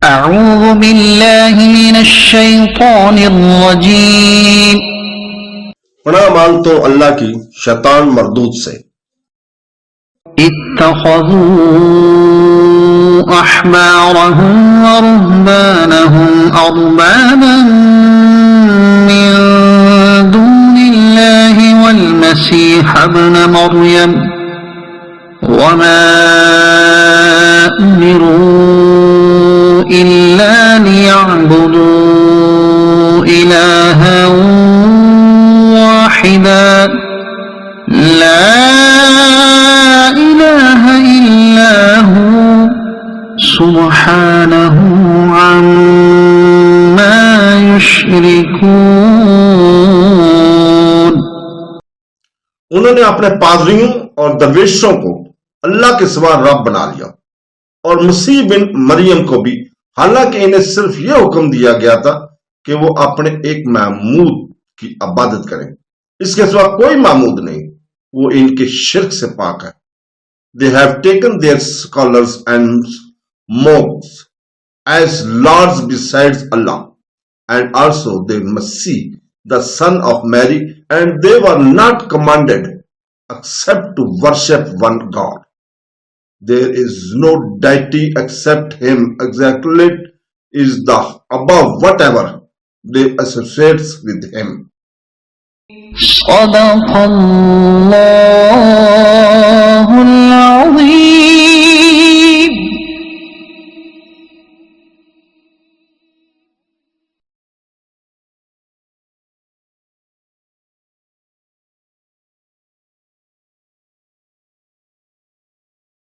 अऊज़ु बिल्लाहि मिनश शैतानिर रजीम। पनाह मांगता हूं अल्लाह की शैतान मरदूद से। इत्तख़ज़ू अहबारहुम व रुहबानहुम अरबाबन मिन दूनिल्लाहि वल मसीह इब्न मरयम वमा उमिरू इल्ला लियअबुदू इलाहन वाहिदा ला इलाहा इल्ला हु सुब्हानहु अम्मा युश्रिकून। उन्होंने अपने पादरियों और दरवेशों को अल्लाह के सिवा रब बना लिया और मसीह बिन मरियम को भी, हालांकि इन्हें सिर्फ यह हुक्म दिया गया था कि वो अपने एक महमूद की इबादत करें, इसके सिवा कोई महमूद नहीं, वो इनके शिर्क से पाक है। They have taken their scholars and monks as lords besides Allah, and also the Masih, the son of Mary, and they were not commanded except to worship one God. There is no deity except Him. Exactly is the above whatever they associate with Him. सदक़ल्लाहुल Azeem.